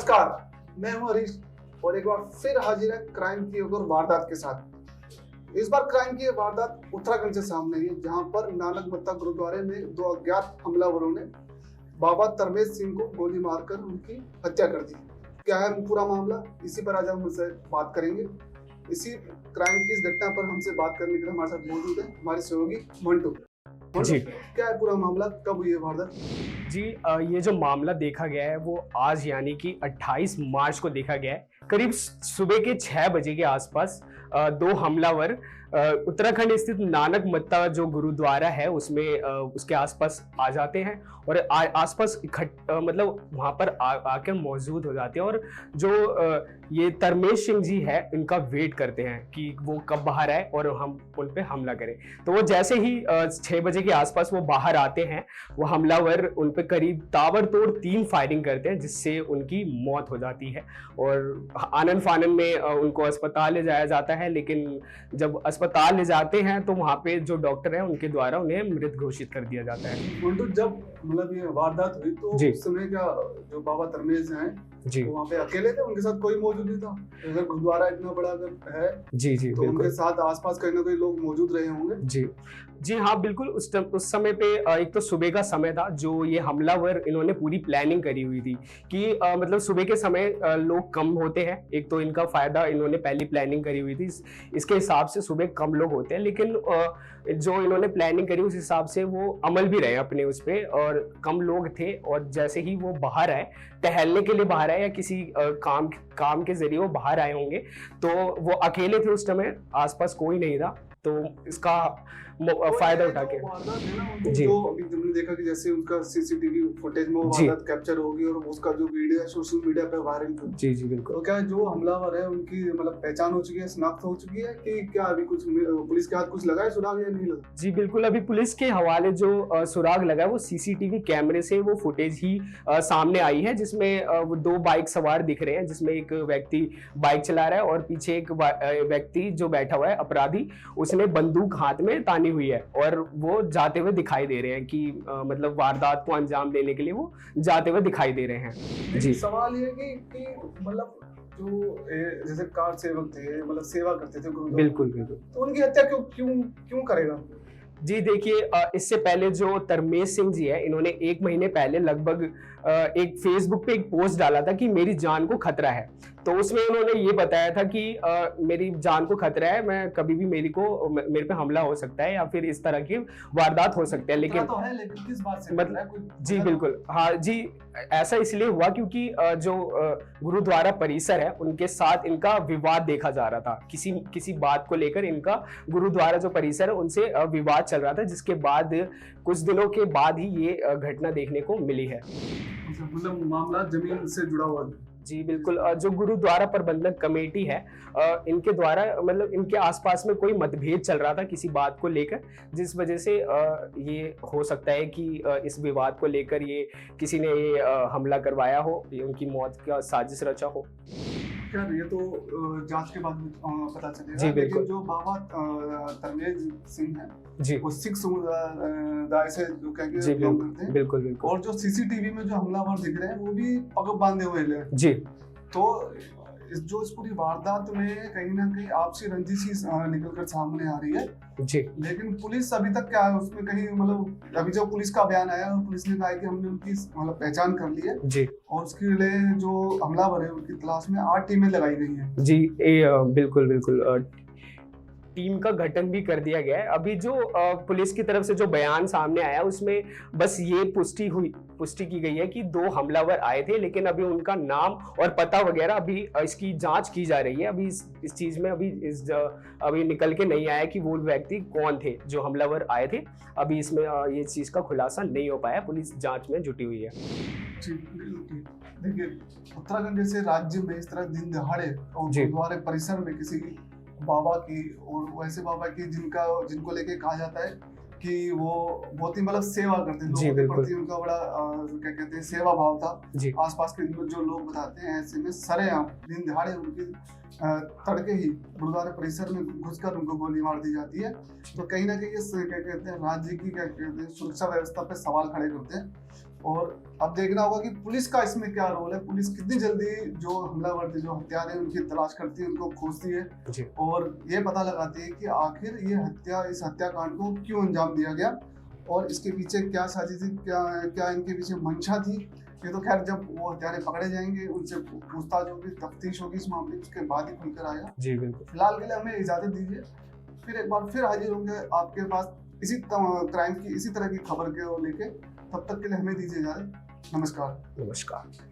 नमस्कार, मैं हूं हरीश और एक बार फिर हाजिर है क्राइम की एक और वारदात के साथ। इस बार क्राइम की वारदात उत्तराखंड से सामने आई है, जहां पर नानक मत्ता गुरुद्वारे में दो अज्ञात हमलावरों ने बाबा तरमेश सिंह को गोली मारकर उनकी हत्या कर दी। क्या है पूरा मामला, इसी पर आज हम उनसे बात करेंगे। इसी क्राइम की इस घटना पर हमसे बात करने के लिए हमारे साथ मौजूद है हमारे सहयोगी मंटू। जी, क्या है पूरा मामला, कब हुई है वारदात? जी, ये जो मामला देखा गया है वो आज यानी कि 28 मार्च को देखा गया है। करीब सुबह के 6 बजे के आसपास दो हमलावर उत्तराखंड स्थित नानक मत्ता जो गुरुद्वारा है उसमें उसके आसपास आ जाते हैं और आसपास मतलब वहां पर आकर मौजूद हो जाते हैं और जो ये तरमेश सिंह जी है इनका वेट करते हैं कि वो कब बाहर आए और हम उन पे हमला करें। तो वो जैसे ही 6 बजे के आसपास वो बाहर आते हैं, वो हमलावर उन पे करीब ताबड़तोड़ 3 फायरिंग करते हैं जिससे उनकी मौत हो जाती है और आनन फानन में उनको अस्पताल ले जाया जाता है। लेकिन जब अस्पताल ले जाते हैं तो वहाँ पे जो डॉक्टर है उनके द्वारा उन्हें मृत घोषित कर दिया जाता है। मंटू, जब मतलब ये वारदात हुई तो उस समय क्या जो बाबा तरमेश हैं जी, तो वहाँ पे अकेले थे, उनके साथ कोई मौजूद नहीं था? अगर गुरुद्वारा इतना बड़ा अगर है जी, जी, तो उनके साथ आसपास कहीं ना कहीं लोग मौजूद रहे होंगे। जी, जी हाँ, बिल्कुल। उस समय पे एक तो सुबह का समय था जो ये हमलावर इन्होंने पूरी प्लानिंग करी हुई थी कि मतलब सुबह के समय लोग कम होते हैं। एक तो इनका फायदा इन्होंने पहली प्लानिंग करी हुई थी, इसके हिसाब से सुबह कम लोग होते हैं। लेकिन जो इन्होंने प्लानिंग करी उस हिसाब से वो अमल भी रहे अपने उस पे और कम लोग थे। और जैसे ही वो बाहर आए, टहलने के लिए बाहर आए या किसी काम के जरिए वो बाहर आए होंगे, तो वो अकेले थे उस समय, आसपास कोई नहीं था। तो इसका फायदा उठा के जी, जो अभी तुमने देखा कि जैसे उनका सीसीटीवी फुटेज में वो वारदात कैप्चर होगी और उसका जो वीडियो है सोशल मीडिया पे वायरल हुई। जी, जी, बिल्कुल। तो क्या जो हमलावर है उनकी मतलब पहचान हो चुकी है, शिनाख्त हो चुकी है कि क्या अभी कुछ पुलिस के हाथ कुछ लगा है सुराग या नहीं लगा? जी बिल्कुल, अभी पुलिस के हवाले जो सुराग लगा है वो सीसीटीवी कैमरे से वो फुटेज ही सामने आई है, जिसमें वो 2 बाइक सवार दिख रहे हैं, जिसमें एक व्यक्ति बाइक चला रहा है और पीछे एक व्यक्ति जो बैठा हुआ है अपराधी, उसने बंदूक हाथ में तानी हुई है और वो जाते हुए दिखाई दे रहे हैं कि मतलब वारदात को अंजाम देने के लिए वो जाते हुए दिखाई दे रहे हैं। जी, सवाल ये कि मतलब जो जैसे कार सेवक थे, मतलब सेवा करते थे गुरुद्वारा, बिल्कुल, बिल्कुल। तो उनकी हत्या क्यों करेगा? जी देखिए, इससे पहले जो तरमेश सिंह जी है, इन्होंने 1 महीने पहले लगभग एक फेसबुक पे एक पोस्ट डाला था कि मेरी जान को खतरा है। तो उसमें उन्होंने ये बताया था कि मेरी जान को खतरा है, मैं कभी भी मेरे पे हमला हो सकता है या फिर इस तरह की वारदात हो सकती है। लेकिन तो है, लेकिन किस बात से मतलब जी बिल्कुल, हाँ जी, ऐसा इसलिए हुआ क्योंकि जो गुरुद्वारा परिसर है उनके साथ इनका विवाद देखा जा रहा था। किसी बात को लेकर इनका गुरुद्वारा जो परिसर है उनसे विवाद चल रहा था, जिसके बाद कुछ दिनों के बाद ही ये घटना देखने को मिली है। मतलब मामला जमीन से जुड़ा हुआ है। जी बिल्कुल, जो गुरुद्वारा प्रबंधक कमेटी है इनके द्वारा मतलब इनके आसपास में कोई मतभेद चल रहा था किसी बात को लेकर, जिस वजह से ये हो सकता है कि इस विवाद को लेकर ये किसी ने ये हमला करवाया हो, ये उनकी मौत का साजिश रचा हो। खैर ये तो जांच के बाद पता चलेगा। जी बिल्कुल। लेकिन जो बाबा तरमेश सिंह है जी, वो सिख समुदाय से जो कह के जी बिलोंग करते हैं। बिल्कुल, बिल्कुल। और जो सीसीटीवी में जो हमलावर दिख रहे हैं वो भी पग बांधे हुए हैं। जी, तो इस पूरी वारदात में कहीं ना कहीं आपसी रंजिश ही निकल कर सामने आ रही है। जी, लेकिन पुलिस अभी तक क्या है उसमें कहीं मतलब अभी जो पुलिस का बयान आया पुलिस ने कहा है कि हमने उनकी मतलब पहचान कर ली है जी, और उसके लिए जो हमलावर है उनकी तलाश में 8 टीमें लगाई गई हैं। जी, बिल्कुल, बिल्कुल। टीम का गठन भी कर दिया गया है। अभी जो पुलिस की तरफ से जो बयान सामने आया उसमें बस ये पुष्टि की गई है कि 2 हमलावर आए थे, लेकिन अभी उनका नाम और पता वगैरह अभी इसकी जांच की जा रही है। अभी इस चीज में अभी निकल के नहीं आया कि वो व्यक्ति कौन थे जो हमलावर आए थे। अभी इसमें ये चीज का खुलासा नहीं हो पाया, पुलिस जांच में जुटी हुई है। देखिए, उत्तराखंड जैसे राज्य में इस तरह दिन दहाड़े और गुरुद्वारे परिसर में किसी बाबा की, और वैसे बाबा की जिनको लेके कहा जाता है कि वो बहुत ही मतलब सेवा करते हैं, लोगों के प्रति उनका बड़ा क्या कहते हैं सेवा भाव था। आसपास के जो लोग बताते हैं, ऐसे में सरेआम दिन दहाड़े उनकी तड़के ही गुरुद्वारा परिसर में घुसकर उनको गोली मार दी जाती है। तो कहीं ना कहीं ये क्या कहते हैं राज्य की क्या कहते हैं सुरक्षा व्यवस्था पे सवाल खड़े करते हैं। और अब देखना होगा कि पुलिस का इसमें क्या रोल है, पुलिस कितनी जल्दी जो हमलावर थे, जो हत्यारे, उनकी तलाश करती है, उनको खोजती है जी। और ये पता लगाती है कि आखिर इस हत्याकांड को क्यों अंजाम दिया गया और इसके पीछे क्या साजिश थी, क्या इनके पीछे मंशा थी। ये तो खैर जब वो हत्यारे पकड़े जाएंगे, उनसे पूछताछ होगी, तफ्तीश होगी इस मामले की, उसके बाद ही खुलकर आएगा। जी बिल्कुल। फिलहाल के लिए हमें इजाजत दीजिए, फिर एक बार फिर हाजिर होंगे आपके पास इसी क्राइम की, इसी तरह की खबर के लेके। तब तक के लिए हमें दीजिए इजाजत। नमस्कार। नमस्कार।